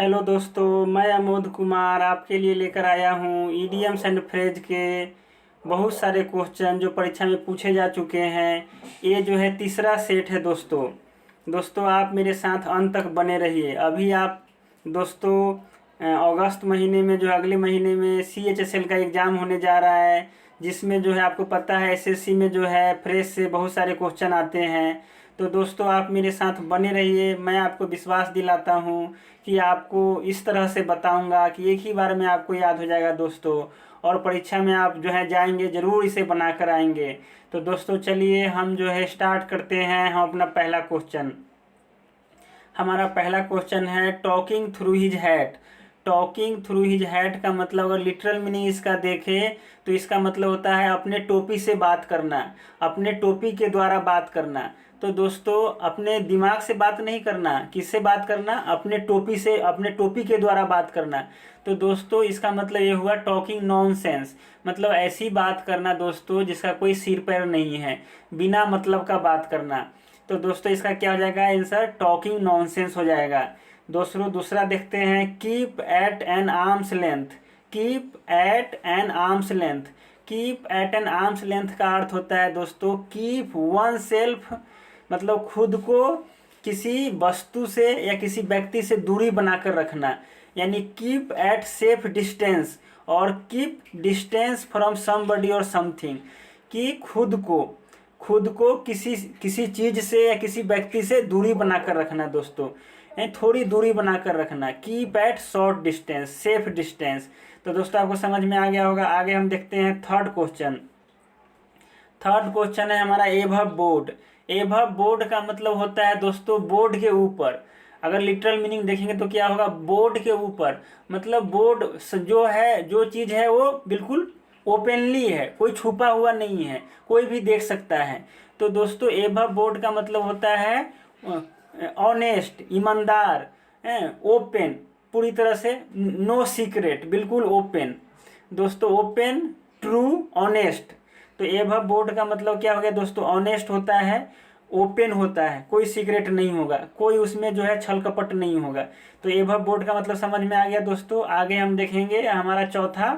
Hello दोस्तों, मैं अमोद कुमार आपके लिए लेकर आया हूँ ईडियम्स एंड फ्रेज के बहुत सारे क्वेश्चन जो परीक्षा में पूछे जा चुके हैं। ये जो है तीसरा सेट है दोस्तों। आप मेरे साथ अंत तक बने रहिए। अभी आप दोस्तों अगस्त महीने में जो अगले महीने में CHSL का एग्ज़ाम होने जा रहा है, जिसमें जो है आपको पता है SSC में जो है फ्रेज से बहुत सारे क्वेश्चन आते हैं। तो दोस्तों आप मेरे साथ बने रहिए। मैं आपको विश्वास दिलाता हूँ कि आपको इस तरह से बताऊंगा कि एक ही बार में आपको याद हो जाएगा दोस्तों, और परीक्षा में आप जो है जाएंगे ज़रूर इसे बना कर आएंगे। तो दोस्तों चलिए हम जो है स्टार्ट करते हैं। हम अपना पहला क्वेश्चन, हमारा पहला क्वेश्चन है talking through his hat. Talking through his hat का मतलब अगर लिटरल मीनिंग इसका देखें तो इसका मतलब होता है अपने टोपी से बात करना, अपने टोपी के द्वारा बात करना। तो दोस्तों अपने दिमाग से बात नहीं करना, किससे बात करना? अपने टोपी से, अपने टोपी के द्वारा बात करना। तो दोस्तों इसका मतलब ये हुआ टॉकिंग नॉनसेंस, मतलब ऐसी बात करना दोस्तों जिसका कोई सिर पैर नहीं है, बिना मतलब का बात करना। तो दोस्तों इसका क्या हो जाएगा आंसर? टॉकिंग नॉनसेंस हो जाएगा। दोस्तों दूसरा देखते हैं, keep at an arm's length. Keep at an arm's length. Keep at an arm's length का अर्थ होता है दोस्तों कीप वन सेल्फ, मतलब खुद को किसी वस्तु से या किसी व्यक्ति से दूरी बनाकर रखना, यानी कीप एट सेफ डिस्टेंस और कीप डिस्टेंस फ्रॉम समबडी और समथिंग। कि खुद को किसी किसी चीज से या किसी व्यक्ति से दूरी बनाकर रखना दोस्तों, यानी थोड़ी दूरी बनाकर रखना। Keep at short distance, safe distance. तो दोस्तों आपको समझ में आ गया होगा। आगे हम देखते हैं थर्ड क्वेश्चन। थर्ड क्वेश्चन है हमारा एभव बोर्ड। एभव बोर्ड का मतलब होता है दोस्तों बोर्ड के ऊपर। अगर लिटरल मीनिंग देखेंगे तो क्या होगा? बोर्ड के ऊपर, मतलब बोर्ड जो है, जो चीज़ है वो बिल्कुल ओपनली है, कोई छुपा हुआ नहीं है, कोई भी देख सकता है। तो दोस्तों एभव बोर्ड का मतलब होता है ऑनेस्ट, ईमानदार, ओपन, पूरी तरह से नो सीक्रेट, बिल्कुल ओपन दोस्तों, ओपन, ट्रू, ऑनेस्ट। तो एभव बोर्ड का मतलब क्या हो गया दोस्तों? ऑनेस्ट होता है, ओपन होता है, कोई सीक्रेट नहीं होगा, कोई उसमें जो है छल कपट नहीं होगा। तो एभव बोर्ड का मतलब समझ में आ गया दोस्तों। आगे हम देखेंगे हमारा चौथा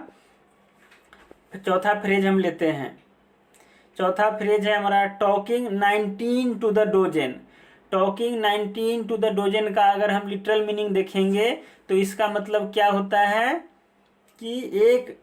फ्रेज हम लेते हैं। चौथा फ्रेज है हमारा talking 19 to the dozen. Talking 19 to the dozen का अगर हम लिटरल मीनिंग देखेंगे तो इसका मतलब क्या होता है कि एक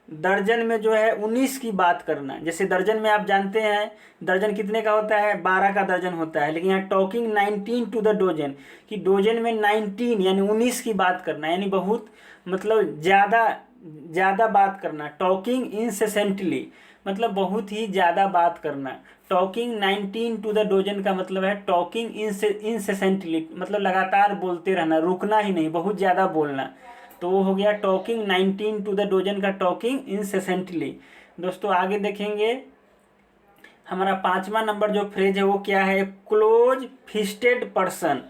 दर्जन में जो है 19 की बात करना। जैसे दर्जन में आप जानते हैं दर्जन कितने का होता है? 12 का दर्जन होता है। लेकिन यहाँ टॉकिंग 19 टू द डोजन, कि डोजन में 19 यानी 19 की बात करना, यानी बहुत, मतलब ज़्यादा ज़्यादा बात करना। टॉकिंग इंसेसेंटली मतलब बहुत ही ज़्यादा बात करना। टॉकिंग 19 टू द डोजन का मतलब है टॉकिंग इंसेसेंटली, मतलब लगातार बोलते रहना, रुकना ही नहीं, बहुत ज़्यादा बोलना। तो वो हो गया टॉकिंग 19 टू द डोजन का टॉकिंग इंसेसेंटली। दोस्तों आगे देखेंगे हमारा पांचवा नंबर जो फ्रेज है वो क्या है? Close fisted person.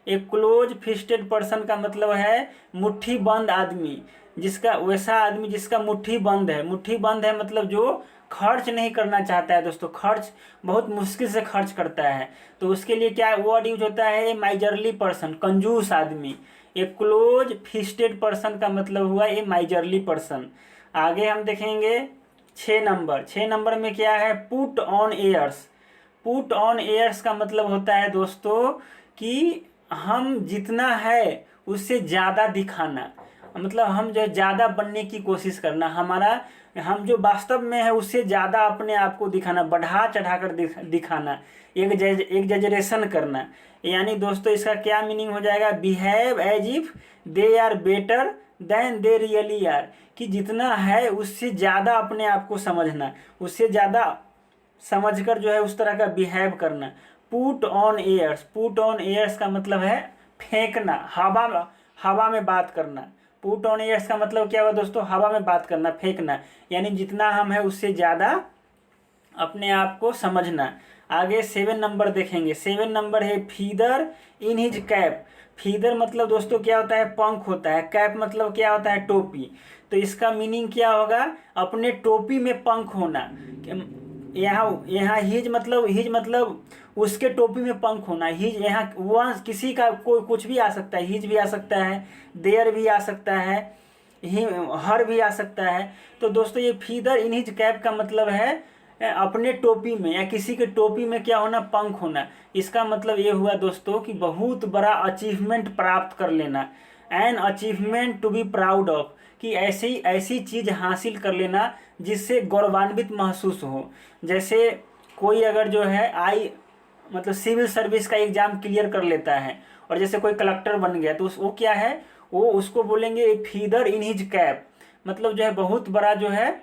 एक क्लोज फिस्टेड पर्सन का मतलब है मुट्ठी बंद आदमी, जिसका, वैसा आदमी जिसका मुट्ठी बंद है। मुट्ठी बंद है मतलब जो खर्च नहीं करना चाहता है दोस्तों, खर्च बहुत मुश्किल से खर्च करता है। तो उसके लिए क्या वर्ड यूज होता है? माइजरली पर्सन, कंजूस आदमी। ए क्लोज फिस्टेड पर्सन का मतलब हुआ ए माइजरली पर्सन। आगे हम देखेंगे 6 नंबर में क्या है? Put on airs. Put on airs का मतलब होता है दोस्तों कि हम जितना है उससे ज़्यादा दिखाना, मतलब हम जो ज़्यादा बनने की कोशिश करना, हमारा, हम जो वास्तव में है उससे ज़्यादा अपने आप को दिखाना, बढ़ा चढ़ा कर दिखाना, एग्जेजरेशन करना। यानी दोस्तों इसका क्या मीनिंग हो जाएगा? Behave as if they are better than they really are, कि जितना है उससे ज़्यादा अपने आप को समझना, उससे ज़्यादा समझकर जो है उस तरह का बिहेव करना। Put on airs, put on airs का मतलब है फेंकना, हवा में बात करना। पुट ऑन एयर्स का मतलब क्या हुआ दोस्तों? हवा में बात करना, फेंकना, यानी जितना हम है उससे ज़्यादा अपने आप को समझना। आगे 7 नंबर देखेंगे। 7 नंबर है feather in his cap. Feather मतलब दोस्तों क्या होता है? पंख होता है। कैप मतलब क्या होता है? टोपी। तो इसका मीनिंग क्या होगा? अपने टोपी में पंख होना। यहाँ यहाँ हिज मतलब उसके टोपी में पंख होना। हिज यहाँ वह किसी का कोई कुछ भी आ सकता है, हिज भी आ सकता है, देयर भी आ सकता है, ही हर भी आ सकता है। तो दोस्तों ये फीदर इन हिज कैप का मतलब है अपने टोपी में या किसी के टोपी में क्या होना, पंख होना। इसका मतलब ये हुआ दोस्तों कि बहुत बड़ा अचीवमेंट प्राप्त कर लेना, an achievement to be proud of, कि ऐसी ऐसी चीज़ हासिल कर लेना जिससे गौरवान्वित महसूस हो। जैसे कोई अगर जो है मतलब सिविल सर्विस का एग्ज़ाम क्लियर कर लेता है और जैसे कोई कलेक्टर बन गया तो वो क्या है, वो उसको बोलेंगे फीदर इन हिज कैप, मतलब जो है बहुत बड़ा जो है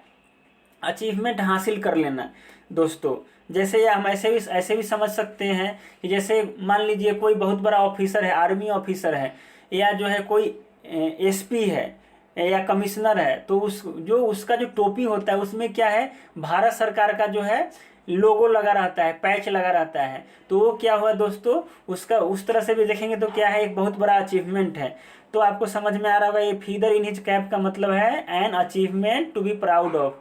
अचीवमेंट हासिल कर लेना दोस्तों। जैसे हम ऐसे भी समझ सकते हैं कि जैसे मान लीजिए कोई बहुत बड़ा ऑफिसर है, आर्मी ऑफिसर है, या जो है कोई एसपी है या कमिश्नर है, तो उसका जो टोपी होता है उसमें क्या है, भारत सरकार का जो है लोगो लगा रहता है, पैच लगा रहता है। तो वो क्या हुआ दोस्तों, उसका उस तरह से भी देखेंगे तो क्या है, एक बहुत बड़ा अचीवमेंट है। तो आपको समझ में आ रहा होगा ये फीदर इन हिज कैप का मतलब है an achievement to be proud of.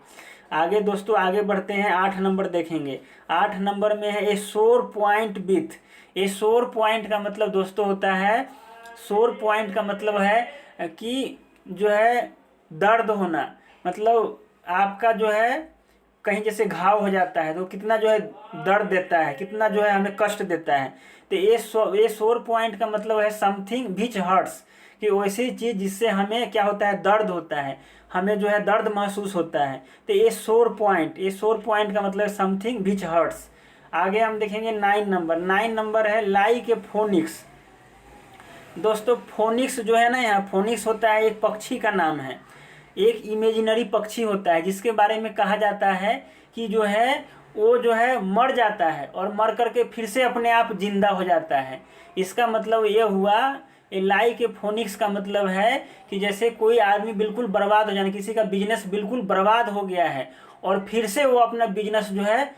आगे दोस्तों आगे बढ़ते हैं, 8 नंबर देखेंगे। 8 नंबर में है ए सोर पॉइंट विथ। ए सोर पॉइंट का मतलब दोस्तों होता है, सोर पॉइंट का मतलब है कि जो है दर्द होना, मतलब आपका जो है कहीं जैसे घाव हो जाता है तो कितना जो है दर्द देता है, कितना जो है हमें कष्ट देता है। तो ये सोर पॉइंट का मतलब है समथिंग विच हर्ट्स, कि वैसी चीज़ जिससे हमें क्या होता है, दर्द होता है, हमें जो है दर्द महसूस होता है। तो ये सोर पॉइंट का मतलब समथिंग विच हर्ट्स। आगे हम देखेंगे 9 नंबर। 9 नंबर है लाई के फोनिक्स। दोस्तों फोनिक्स जो है ना, यहाँ फोनिक्स होता है एक पक्षी का नाम है, एक इमेजिनरी पक्षी होता है जिसके बारे में कहा जाता है कि जो है वो जो है मर जाता है और मर करके फिर से अपने आप जिंदा हो जाता है। इसका मतलब ये हुआ, लाई के फोनिक्स का मतलब है कि जैसे कोई आदमी बिल्कुल बर्बाद हो जाना, किसी का बिजनेस बिल्कुल बर्बाद हो गया है और फिर से वो अपना बिजनेस जो है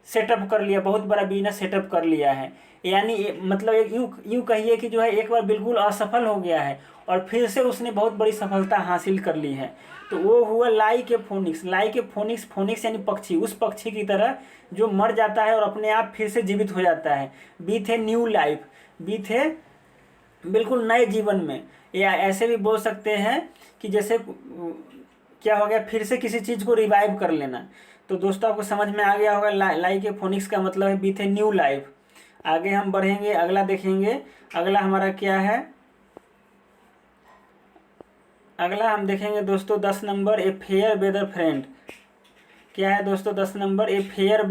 सेटअप कर लिया, बहुत बड़ा बिजनेस सेटअप कर लिया है। यानी मतलब एक यूँ कहिए कि जो है एक बार बिल्कुल असफल हो गया है और फिर से उसने बहुत बड़ी सफलता हासिल कर ली है। तो वो हुआ लाई के फोनिक्स। लाई के फोनिक्स, फोनिक्स यानी पक्षी, उस पक्षी की तरह जो मर जाता है और अपने आप फिर से जीवित हो जाता है। With a new life, with a बिल्कुल नए जीवन में। या ऐसे भी बोल सकते हैं कि जैसे क्या हो गया, फिर से किसी चीज़ को रिवाइव कर लेना। तो दोस्तों आपको समझ में आ गया होगा, लाई के फोनिक्स का मतलब है विथ ए न्यू लाइफ। आगे हम बढ़ेंगे, अगला देखेंगे। अगला हमारा क्या है, अगला हम देखेंगे दोस्तों 10 number a fair weather friend. क्या है दोस्तों 10 number, a fair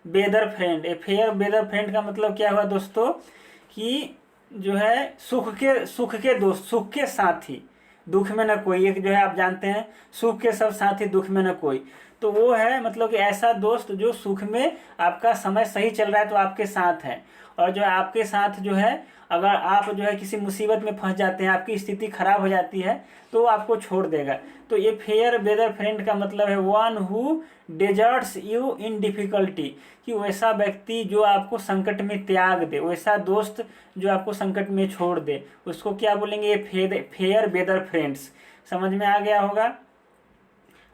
weather friend. A fair weather friend का मतलब क्या हुआ दोस्तों, कि जो है सुख के दोस्त, सुख के साथी, दुख में न कोई। एक जो है आप जानते हैं सुख के सब साथी, दुख में न कोई। तो वो है मतलब कि ऐसा दोस्त जो सुख में आपका समय सही चल रहा है तो आपके साथ है, और जो है आपके साथ जो है अगर आप जो है किसी मुसीबत में फंस जाते हैं, आपकी स्थिति खराब हो जाती है तो वो आपको छोड़ देगा। तो ये फेयर वेदर फ्रेंड का मतलब है one who deserts you in difficulty, कि वैसा व्यक्ति जो आपको संकट में त्याग दे, वैसा दोस्त जो आपको संकट में छोड़ दे, उसको क्या बोलेंगे, ये फेयर वेदर फ्रेंड्स। समझ में आ गया होगा।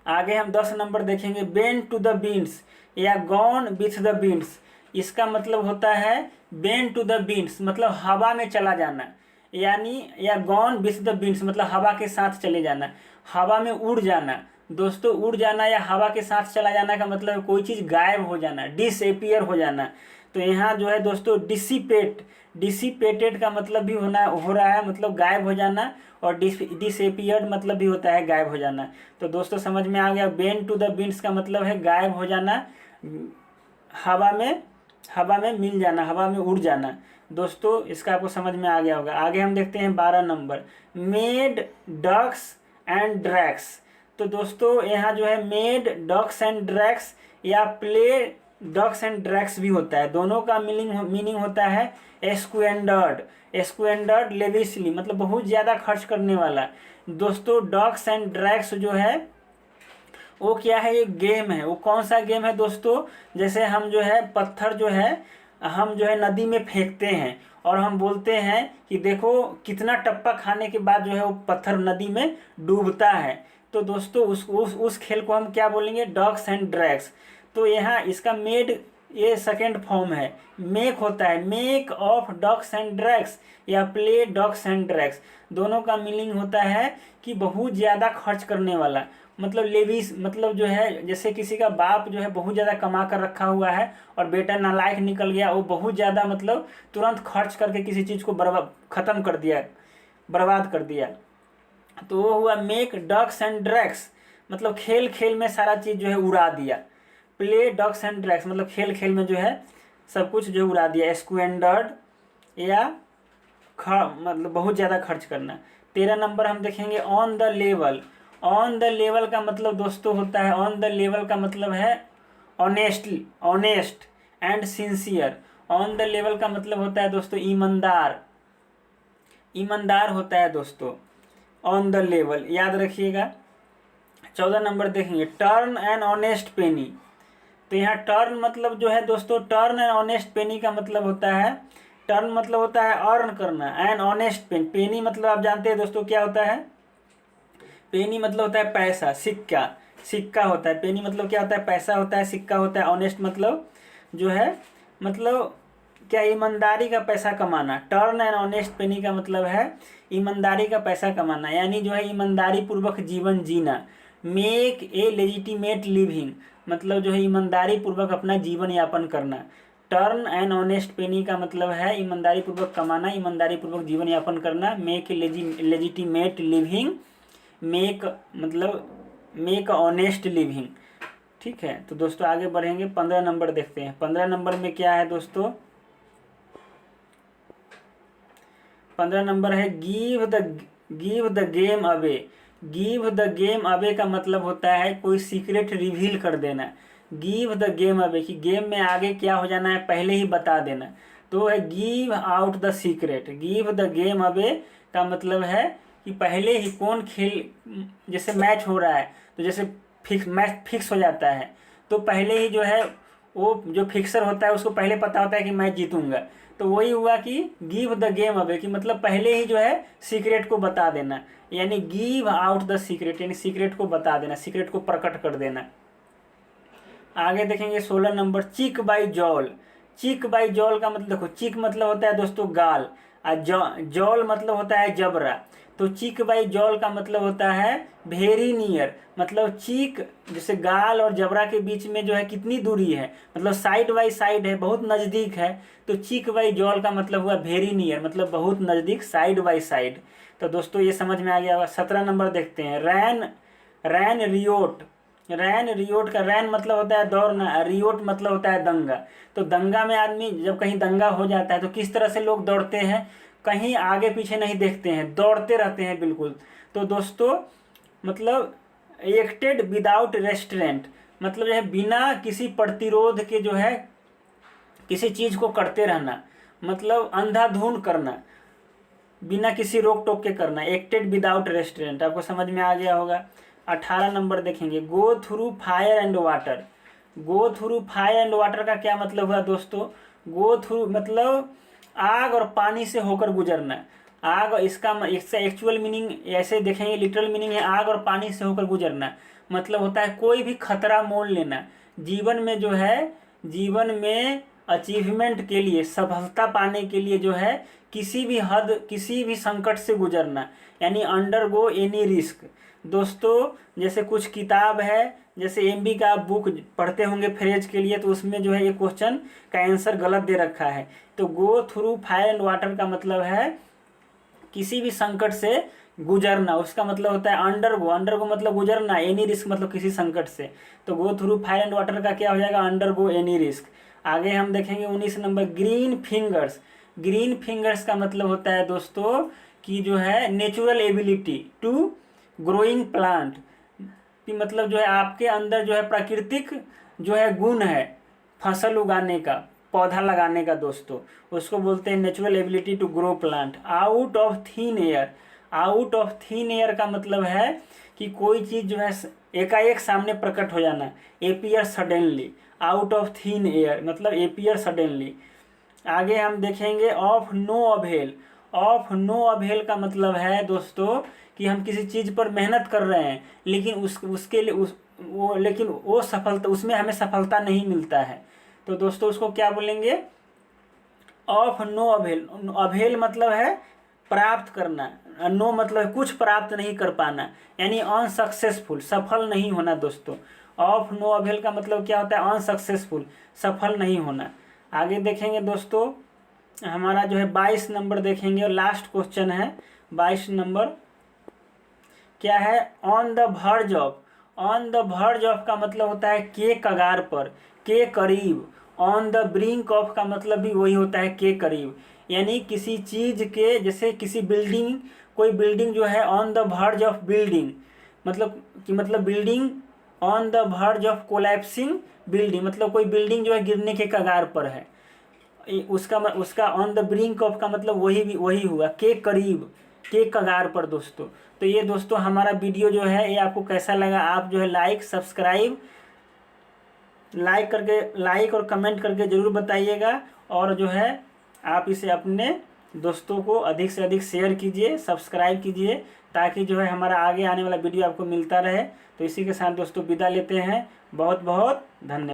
आगे हम 10 नंबर देखेंगे, बेंड टू द बीन्स या गॉन विथ द बीन्स। इसका मतलब होता है बेंड टू द बीन्स, मतलब हवा में चला जाना, यानी या गॉन विथ द बीन्स मतलब हवा के साथ चले जाना, हवा में उड़ जाना। दोस्तों उड़ जाना या हवा के साथ चला जाना का मतलब कोई चीज़ गायब हो जाना, डिसएपियर हो जाना। तो यहाँ जो है दोस्तों डिसिपेटेड का मतलब भी हो रहा है, मतलब गायब हो जाना, और डिसएपियर्ड मतलब भी होता है गायब हो जाना। तो दोस्तों समझ में आ गया, बेंड टू द विंड्स का मतलब है गायब हो जाना, हवा में मिल जाना, हवा में उड़ जाना। दोस्तों इसका आपको समझ में आ गया होगा। आगे हम देखते हैं 12 number, made ducks and drakes. तो दोस्तों यहाँ जो है मेड डक्स एंड ड्रैक्स या प्ले डक्स एंड ड्रैक्स भी होता है, दोनों का मीनिंग होता है स्क्वेंडर्ड लेविसली, मतलब बहुत ज़्यादा खर्च करने वाला। दोस्तों डक्स एंड ड्रैक्स जो है वो क्या है, एक गेम है। वो कौन सा गेम है दोस्तों, जैसे हम जो है पत्थर जो है हम जो है नदी में फेंकते हैं और हम बोलते हैं कि देखो कितना टप्पा खाने के बाद जो है वो पत्थर नदी में डूबता है। तो दोस्तों उस खेल को हम क्या बोलेंगे, डक्स एंड ड्रैग्स। तो यहाँ इसका मेड ये सेकेंड फॉर्म है। मेक होता है make of dogs and drags या प्ले डॉग्स एंड ड्रैग्स, दोनों का मीनिंग होता है कि बहुत ज़्यादा खर्च करने वाला। मतलब लेविस मतलब जो है जैसे किसी का बाप जो है बहुत ज़्यादा कमा कर रखा हुआ है और बेटा नालायक निकल गया, वो बहुत ज़्यादा मतलब तुरंत खर्च करके किसी चीज़ को ख़त्म कर दिया, बर्बाद कर दिया। तो वो हुआ मेक डॉग्स एंड ड्रैग्स, मतलब खेल खेल में सारा चीज़ जो है उड़ा दिया। प्ले डॉग्स एंड ड्रैग्स मतलब खेल खेल में जो है सब कुछ जो उड़ा दिया। स्क्वेंडर्ड या मतलब बहुत ज़्यादा खर्च करना। 13 नंबर हम देखेंगे on the level. On the level का मतलब दोस्तों होता है, ऑन द लेवल का मतलब है honestly, honest and sincere. On the level का मतलब होता है दोस्तों ईमानदार, ईमानदार होता है दोस्तों ऑन द लेवल, याद रखिएगा। 14 नंबर देखेंगे टर्न एन ऑनेस्ट पेनी। तो यहाँ टर्न मतलब जो है दोस्तों, टर्न एन ऑनेस्ट पेनी का मतलब होता है, टर्न मतलब होता है अर्न करना, एन ऑनेस्ट पेन, पेनी मतलब आप जानते हैं दोस्तों क्या होता है, पेनी मतलब होता है पैसा, सिक्का, सिक्का होता है। पेनी मतलब क्या होता है, पैसा होता है, सिक्का होता है। ऑनेस्ट मतलब जो है मतलब क्या, ईमानदारी का पैसा कमाना। टर्न एंड ऑनेस्ट पेनी का मतलब है ईमानदारी का पैसा कमाना, यानी जो है ईमानदारी पूर्वक जीवन जीना। मेक ए लेजिटिमेट लिविंग मतलब जो है ईमानदारी पूर्वक अपना जीवन यापन करना। टर्न एंड ऑनेस्ट पेनी का मतलब है ईमानदारी पूर्वक कमाना, ईमानदारी पूर्वक जीवन यापन करना। Make a legitimate living, make मतलब मेक ऑनेस्ट लिविंग, ठीक है। तो दोस्तों आगे बढ़ेंगे, 15 नंबर देखते हैं। 15 नंबर में क्या है दोस्तों, 15 नंबर है give the game away. Give the game away का मतलब होता है कोई सीक्रेट रिवील कर देना। गिव द गेम अवे कि गेम में आगे क्या हो जाना है पहले ही बता देना, तो है give out the secret. Give the game away का मतलब है कि पहले ही कौन खेल, जैसे मैच हो रहा है तो जैसे मैच फिक्स हो जाता है, तो पहले ही जो है वो जो फिक्सर होता है उसको पहले पता होता है कि मैं जीतूंगा। तो वही हुआ कि गिव द गेम अवे कि मतलब पहले ही जो है सीक्रेट को बता देना, यानी गिव आउट द सीक्रेट, यानी सीक्रेट को बता देना, सीक्रेट को प्रकट कर देना। आगे देखेंगे 16 नंबर चिक बाई जॉल। चिक बाई जॉल का मतलब देखो, चिक मतलब होता है दोस्तों गाल, और जॉल मतलब होता है जबरा। तो चिक बाई जॉल का मतलब होता है वेरी नियर, मतलब चिक जैसे गाल और जबरा के बीच में जो है कितनी दूरी है, मतलब साइड बाई साइड है, बहुत नज़दीक है। तो चिक बाई जॉल का मतलब हुआ वेरी नियर, मतलब बहुत नज़दीक, साइड बाई साइड। तो दोस्तों ये समझ में आ गया होगा। 17 नंबर देखते हैं रैन, रैन रियोट। रैन रियोट का रैन मतलब होता है दौड़ना, रियोट मतलब होता है दंगा। तो दंगा में आदमी जब कहीं दंगा हो जाता है तो किस तरह से लोग दौड़ते हैं, कहीं आगे पीछे नहीं देखते हैं, दौड़ते रहते हैं बिल्कुल। तो दोस्तों मतलब एक्टेड विदाउट रेस्ट्रेंट मतलब जो है बिना किसी प्रतिरोध के जो है किसी चीज़ को करते रहना, मतलब अंधाधुंध करना, बिना किसी रोक टोक के करना। एक्टेड विदाउट रेस्ट्रेंट, आपको समझ में आ गया होगा। 18 नंबर देखेंगे go through fire and water. Go through fire and water का क्या मतलब हुआ दोस्तों, गो थ्रू मतलब आग और पानी से होकर गुजरना। आग इसका एक्चुअल मीनिंग ऐसे देखेंगे, लिटरल मीनिंग है आग और पानी से होकर गुजरना, मतलब होता है कोई भी खतरा मोल लेना। जीवन में जो है, जीवन में अचीवमेंट के लिए, सफलता पाने के लिए जो है किसी भी हद, किसी भी संकट से गुजरना, यानी अंडरगो एनी रिस्क। दोस्तों जैसे कुछ किताब है, जैसे एमबी का आप बुक पढ़ते होंगे फ्रेज के लिए, तो उसमें जो है ये क्वेश्चन का आंसर गलत दे रखा है। तो go through fire and water का मतलब है किसी भी संकट से गुजरना, उसका मतलब होता है अंडरगो, अंडरगो मतलब गुजरना, एनी रिस्क मतलब किसी संकट से। तो go through fire and water का क्या हो जाएगा, अंडरगो एनी रिस्क। आगे हम देखेंगे 19 number green fingers. Green fingers का मतलब होता है दोस्तों कि जो है natural ability to growing plant, कि मतलब जो है आपके अंदर जो है प्राकृतिक जो है गुण है फसल उगाने का, पौधा लगाने का दोस्तों, उसको बोलते हैं natural ability to grow plant. Out of thin air, out of thin air का मतलब है कि कोई चीज़ जो है एकाएक सामने प्रकट हो जाना, appear suddenly. Out of thin air मतलब एपियर सडनली। आगे हम देखेंगे of no avail. Of no avail का मतलब है दोस्तों कि हम किसी चीज़ पर मेहनत कर रहे हैं लेकिन उसके लिए वो, लेकिन वो सफलता, उसमें हमें सफलता नहीं मिलता है। तो दोस्तों उसको क्या बोलेंगे? Of no avail. अवेल मतलब है प्राप्त करना, नो मतलब कुछ प्राप्त नहीं कर पाना, यानी अनसक्सेसफुल, सफल नहीं होना दोस्तों। ऑफ नो अवेल का मतलब क्या होता है? अनसक्सेसफुल, सफल नहीं होना। आगे देखेंगे दोस्तों, हमारा जो है 22 नंबर देखेंगे और लास्ट क्वेश्चन है 22 नंबर। क्या है? On the verge of. On the verge of का मतलब होता है के कगार पर, के करीब। ऑन द ब्रिंक ऑफ का मतलब भी वही होता है, के करीब। यानी किसी चीज के, जैसे किसी बिल्डिंग, कोई बिल्डिंग जो है on the verge of building, मतलब कि मतलब building on the verge of collapsing building, मतलब कोई बिल्डिंग जो है गिरने के कगार पर है। उसका ऑन द ब्रिंक ऑफ का मतलब वही हुआ, के करीब, के कगार पर दोस्तों। तो ये दोस्तों हमारा वीडियो जो है ये आपको कैसा लगा? आप जो है लाइक और कमेंट करके ज़रूर बताइएगा। और जो है आप इसे अपने दोस्तों को अधिक से अधिक शेयर कीजिए, सब्सक्राइब कीजिए, ताकि जो है हमारा आगे आने वाला वीडियो आपको मिलता रहे। तो इसी के साथ दोस्तों विदा लेते हैं। बहुत बहुत धन्यवाद।